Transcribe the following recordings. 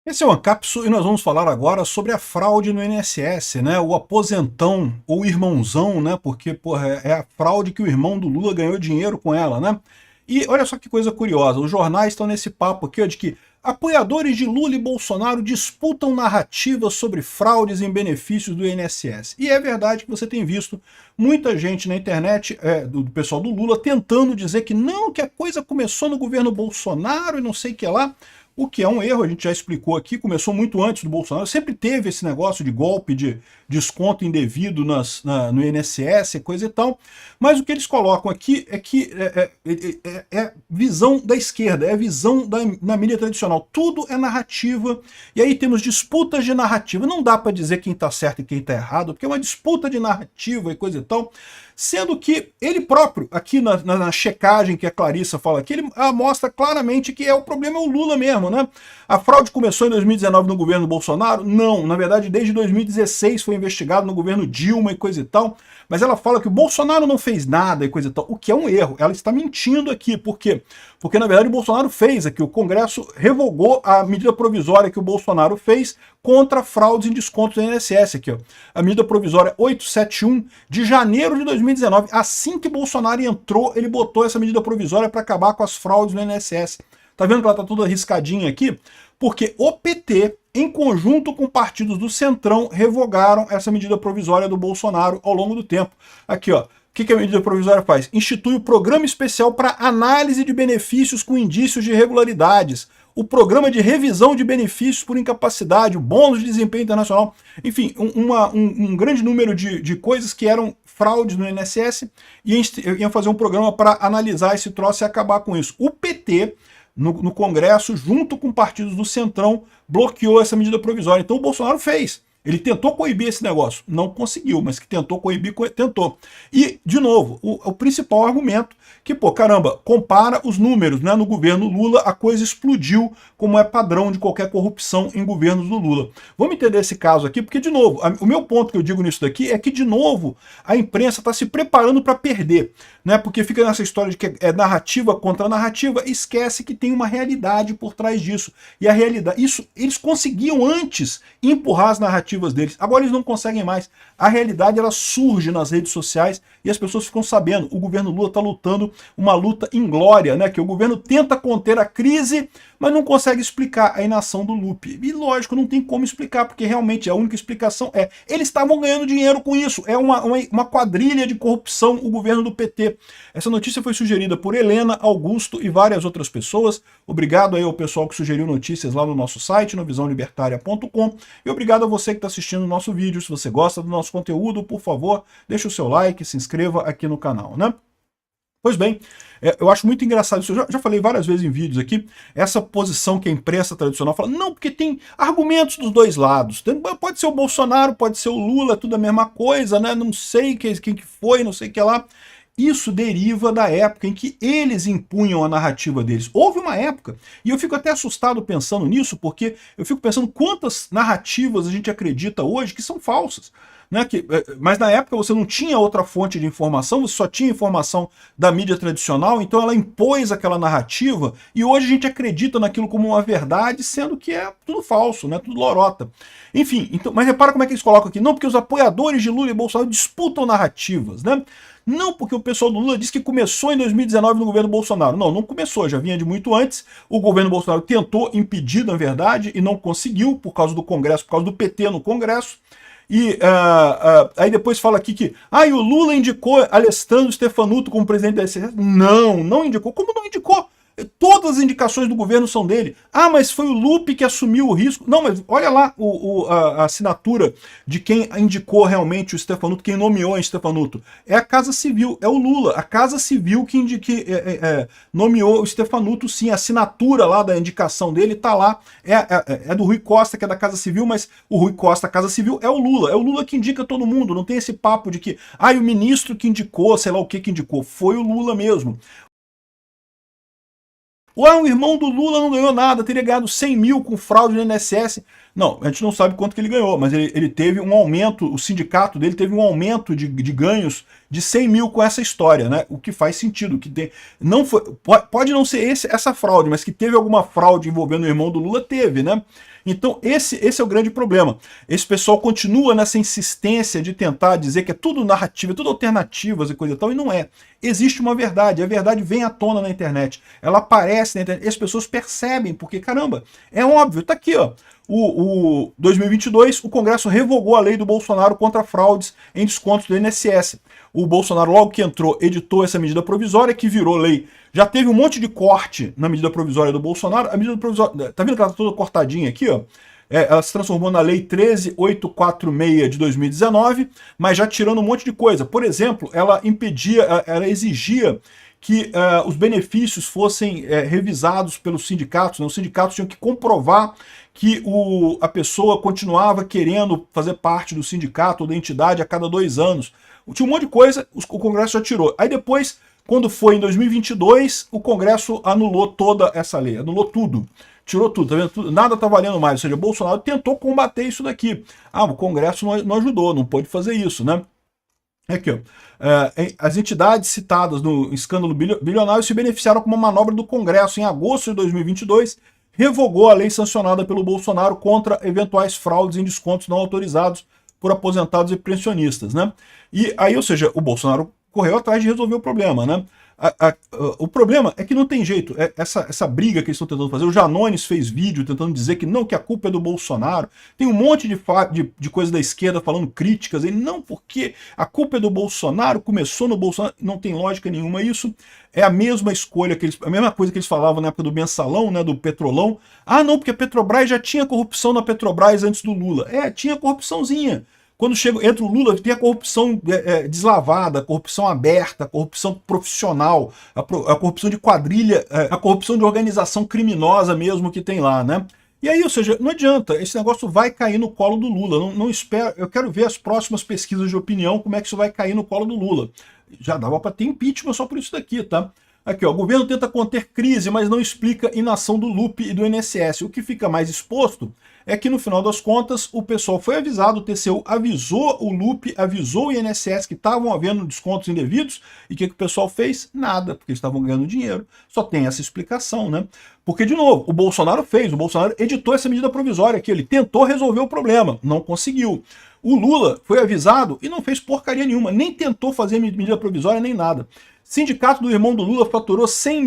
Esse é o Ancapsu e nós vamos falar agora sobre a fraude no INSS, né? O aposentão ou irmãozão, né? Porque, porra, é a fraude que o irmão do Lula ganhou dinheiro com ela, né? E olha só que coisa curiosa, os jornais estão nesse papo aqui, ó, de que apoiadores de Lula e Bolsonaro disputam narrativas sobre fraudes em benefícios do INSS. E é verdade que você tem visto muita gente na internet, do pessoal do Lula, tentando dizer que não, que a coisa começou no governo Bolsonaro e não sei o que lá. O que é um erro, a gente já explicou aqui, começou muito antes do Bolsonaro, sempre teve esse negócio de golpe, de desconto indevido no INSS, coisa e tal, mas o que eles colocam aqui é que é visão da esquerda, é visão da mídia tradicional, tudo é narrativa, e aí temos disputas de narrativa, não dá para dizer quem está certo e quem está errado, porque é uma disputa de narrativa e coisa e tal, sendo que ele próprio, aqui na checagem que a Clarissa fala aqui, ele mostra claramente que o problema é o Lula mesmo, né? A fraude começou em 2019 no governo Bolsonaro? Não, na verdade desde 2016 foi investigado no governo Dilma e coisa e tal, mas ela fala que o Bolsonaro não fez nada e coisa e tal, o que é um erro, ela está mentindo aqui, por quê? Porque na verdade o Bolsonaro fez aqui, o Congresso revogou a medida provisória que o Bolsonaro fez contra fraudes em descontos do INSS aqui, ó. A medida provisória 871 de janeiro de 2019, assim que Bolsonaro entrou, ele botou essa medida provisória para acabar com as fraudes no INSS. Tá vendo que ela tá toda arriscadinha aqui? Porque o PT, em conjunto com partidos do Centrão, revogaram essa medida provisória do Bolsonaro ao longo do tempo. Aqui, ó. O que a medida provisória faz? Institui o Programa Especial para Análise de Benefícios com Indícios de Irregularidades, o Programa de Revisão de Benefícios por Incapacidade, o Bônus de Desempenho Internacional, enfim, um grande número de coisas que eram fraudes no INSS e iam fazer um programa para analisar esse troço e acabar com isso. O PT, no Congresso, junto com partidos do Centrão, bloqueou essa medida provisória. Então o Bolsonaro fez. Ele tentou coibir esse negócio, não conseguiu, mas que tentou coibir, tentou. E, de novo, o principal argumento, que, pô, caramba, compara os números, né? No governo Lula a coisa explodiu, como é padrão de qualquer corrupção em governos do Lula. Vamos entender esse caso aqui, porque, de novo, o meu ponto que eu digo nisso daqui é que, de novo, a imprensa está se preparando para perder, né? Porque fica nessa história de que é narrativa contra narrativa, esquece que tem uma realidade por trás disso. E a realidade, isso eles conseguiam antes empurrar as narrativas deles. Agora eles não conseguem mais. A realidade ela surge nas redes sociais e as pessoas ficam sabendo. O governo Lula está lutando uma luta inglória, né? Que o governo tenta conter a crise, mas não consegue explicar a inação do Lupe. E lógico, não tem como explicar, porque realmente a única explicação é eles estavam ganhando dinheiro com isso. É uma quadrilha de corrupção o governo do PT. Essa notícia foi sugerida por Helena, Augusto e várias outras pessoas. Obrigado aí ao pessoal que sugeriu notícias lá no nosso site, no visãolibertaria.com. E obrigado a você que está assistindo o nosso vídeo. Se você gosta do nosso conteúdo, por favor, deixe o seu like, se inscreva aqui no canal, né? Pois bem, eu acho muito engraçado isso, eu já falei várias vezes em vídeos aqui, essa posição que a imprensa tradicional fala, não, porque tem argumentos dos dois lados, pode ser o Bolsonaro, pode ser o Lula, tudo a mesma coisa, né? Não sei quem que foi, não sei o que lá. Isso deriva da época em que eles impunham a narrativa deles. Houve uma época, e eu fico até assustado pensando nisso, porque eu fico pensando quantas narrativas a gente acredita hoje que são falsas. Né? Mas na época você não tinha outra fonte de informação, você só tinha informação da mídia tradicional, então ela impôs aquela narrativa, e hoje a gente acredita naquilo como uma verdade, sendo que é tudo falso, né? Tudo lorota. Enfim, então, mas repara como é que eles colocam aqui. Não, porque os apoiadores de Lula e Bolsonaro disputam narrativas, né? Não porque o pessoal do Lula diz que começou em 2019 no governo Bolsonaro. Não, não começou, já vinha de muito antes. O governo Bolsonaro tentou impedir, na verdade, e não conseguiu, por causa do Congresso, por causa do PT no Congresso. E aí depois fala aqui que o Lula indicou Alessandro Stefanuto como presidente da STF. Não, não indicou. Como não indicou? Todas as indicações do governo são dele. Mas foi o Lupe que assumiu o risco. Não, mas olha lá a assinatura de quem indicou realmente o Stefanuto, quem nomeou o Stefanuto. É a Casa Civil, é o Lula. A Casa Civil que nomeou o Stefanuto, sim. A assinatura lá da indicação dele está lá. É do Rui Costa, que é da Casa Civil, mas o Rui Costa, Casa Civil, é o Lula. É o Lula que indica todo mundo. Não tem esse papo de que, o ministro que indicou, sei lá o que indicou. Foi o Lula mesmo. O irmão do Lula não ganhou nada, teria ganhado 100 mil com fraude no INSS. Não, a gente não sabe quanto que ele ganhou, mas ele teve um aumento, o sindicato dele teve um aumento de ganhos de 100 mil com essa história, né? O que faz sentido, que tem, não foi, pode não ser essa fraude, mas que teve alguma fraude envolvendo o irmão do Lula, teve, né? Então esse é o grande problema. Esse pessoal continua nessa insistência de tentar dizer que é tudo narrativa, é tudo alternativas e coisa e tal, e não é. Existe uma verdade, a verdade vem à tona na internet, ela aparece na internet, as pessoas percebem, porque caramba, é óbvio, tá aqui, ó. O 2022, o Congresso revogou a lei do Bolsonaro contra fraudes em descontos do INSS. O Bolsonaro, logo que entrou, editou essa medida provisória, que virou lei. Já teve um monte de corte na medida provisória do Bolsonaro. A medida provisória, tá vendo que ela tá toda cortadinha aqui, ó? Ela se transformou na lei 13.846 de 2019, mas já tirando um monte de coisa. Por exemplo, ela impedia, ela exigia que os benefícios fossem revisados pelos sindicatos, né? Os sindicatos tinham que comprovar que a pessoa continuava querendo fazer parte do sindicato ou da entidade a cada 2 anos. Tinha um monte de coisa, o Congresso já tirou. Aí depois, quando foi em 2022, o Congresso anulou toda essa lei, anulou tudo. Tirou tudo, tá vendo? Tudo, nada tá valendo mais. Ou seja, Bolsonaro tentou combater isso daqui. O Congresso não ajudou, não pôde fazer isso, né? Aqui, ó. As entidades citadas no escândalo bilionário se beneficiaram com uma manobra do Congresso em agosto de 2022, revogou a lei sancionada pelo Bolsonaro contra eventuais fraudes em descontos não autorizados por aposentados e pensionistas, né? E aí, ou seja, o Bolsonaro correu atrás de resolver o problema, né? O problema é que não tem jeito, essa briga que eles estão tentando fazer, o Janones fez vídeo tentando dizer que não, que a culpa é do Bolsonaro, tem um monte de coisa da esquerda falando críticas, ele não, porque a culpa é do Bolsonaro, começou no Bolsonaro, não tem lógica nenhuma isso, é a mesma escolha, a mesma coisa que eles falavam na época do mensalão, né, do Petrolão, não, porque a Petrobras já tinha corrupção na Petrobras antes do Lula, tinha corrupçãozinha. Quando entra o Lula, tem a corrupção deslavada, a corrupção aberta, a corrupção profissional, a corrupção de quadrilha, a corrupção de organização criminosa mesmo que tem lá, né? E aí, ou seja, não adianta, esse negócio vai cair no colo do Lula. Não espero, eu quero ver as próximas pesquisas de opinião, como é que isso vai cair no colo do Lula. Já dava para ter impeachment só por isso daqui, tá? Aqui, ó, o governo tenta conter crise, mas não explica inação do Lupe e do INSS. O que fica mais exposto é que, no final das contas, o pessoal foi avisado, o TCU avisou o Lupe, avisou o INSS que estavam havendo descontos indevidos, e o que o pessoal fez? Nada, porque eles estavam ganhando dinheiro. Só tem essa explicação, né? Porque, de novo, o Bolsonaro editou essa medida provisória aqui, ele tentou resolver o problema, não conseguiu. O Lula foi avisado e não fez porcaria nenhuma, nem tentou fazer medida provisória, nem nada. Sindicato do irmão do Lula faturou 100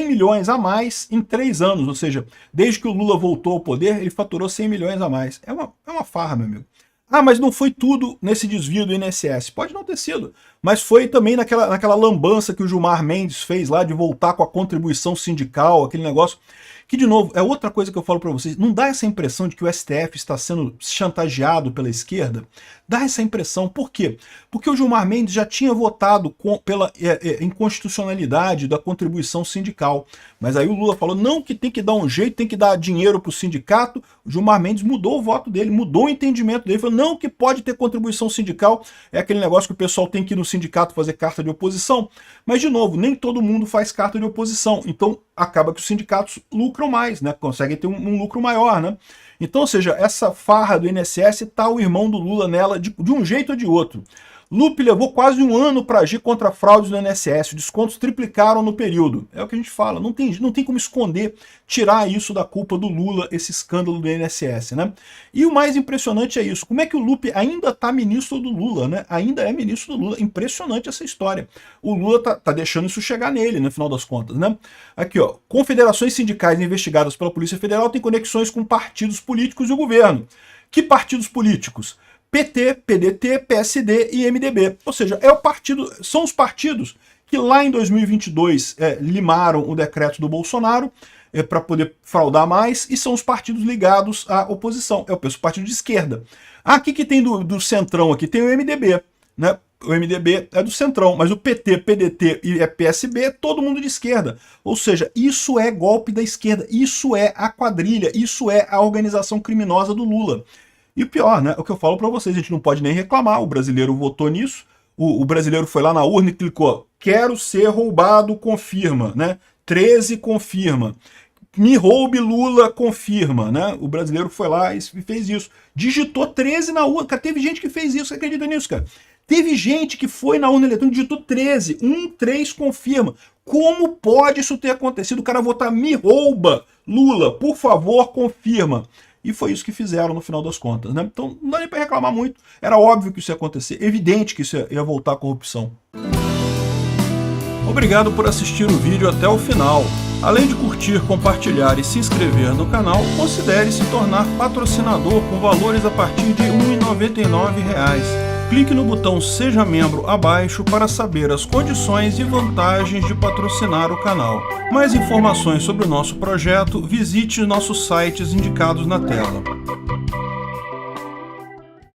milhões a mais em 3 anos, ou seja, desde que o Lula voltou ao poder, ele faturou 100 milhões a mais. É uma farra, meu amigo. Mas não foi tudo nesse desvio do INSS. Pode não ter sido, mas foi também naquela lambança que o Gilmar Mendes fez lá de voltar com a contribuição sindical, aquele negócio. Que, de novo, é outra coisa que eu falo para vocês, não dá essa impressão de que o STF está sendo chantageado pela esquerda? Dá essa impressão. Por quê? Porque o Gilmar Mendes já tinha votado pela inconstitucionalidade da contribuição sindical. Mas aí o Lula falou, não, que tem que dar um jeito, tem que dar dinheiro para o sindicato. O Gilmar Mendes mudou o voto dele, mudou o entendimento dele. Falou, não, que pode ter contribuição sindical. É aquele negócio que o pessoal tem que ir no sindicato fazer carta de oposição. Mas, de novo, nem todo mundo faz carta de oposição. Então, acaba que os sindicatos lucram mais, né? Conseguem ter um lucro maior, né? Então, ou seja, essa farra do INSS tá o irmão do Lula nela de um jeito ou de outro. Lupe levou quase 1 ano para agir contra fraudes no INSS, os descontos triplicaram no período. É o que a gente fala, não tem como esconder, tirar isso da culpa do Lula, esse escândalo do INSS, né? E o mais impressionante é isso, como é que o Lupe ainda está ministro do Lula, né? Ainda é ministro do Lula, impressionante essa história. O Lula tá deixando isso chegar nele, no final das contas, né? Aqui, ó, confederações sindicais investigadas pela Polícia Federal têm conexões com partidos políticos e o governo. Que partidos políticos? PT, PDT, PSD e MDB. Ou seja, são os partidos que lá em 2022 limaram o decreto do Bolsonaro para poder fraudar mais, e são os partidos ligados à oposição. É o partido de esquerda. O que tem do Centrão aqui? Tem o MDB, né? O MDB é do Centrão, mas o PT, PDT e PSB é todo mundo de esquerda. Ou seja, isso é golpe da esquerda, isso é a quadrilha, isso é a organização criminosa do Lula. E o pior, né, é o que eu falo para vocês, a gente não pode nem reclamar, o brasileiro votou nisso, o brasileiro foi lá na urna e clicou, quero ser roubado, confirma, né, 13 confirma. Me roube, Lula confirma, né? O brasileiro foi lá e fez isso. Digitou 13 na urna. Cara, teve gente que fez isso, você acredita nisso, cara? Teve gente que foi na urna eletrônica e digitou 13. 13 confirma. Como pode isso ter acontecido? O cara votar me rouba, Lula, por favor, confirma. E foi isso que fizeram no final das contas, né? Então não dá nem para reclamar muito. Era óbvio que isso ia acontecer. Evidente que isso ia voltar à corrupção. Obrigado por assistir o vídeo até o final. Além de curtir, compartilhar e se inscrever no canal, considere se tornar patrocinador com valores a partir de R$ 1,99. Clique no botão Seja Membro abaixo para saber as condições e vantagens de patrocinar o canal. Mais informações sobre o nosso projeto, visite nossos sites indicados na tela.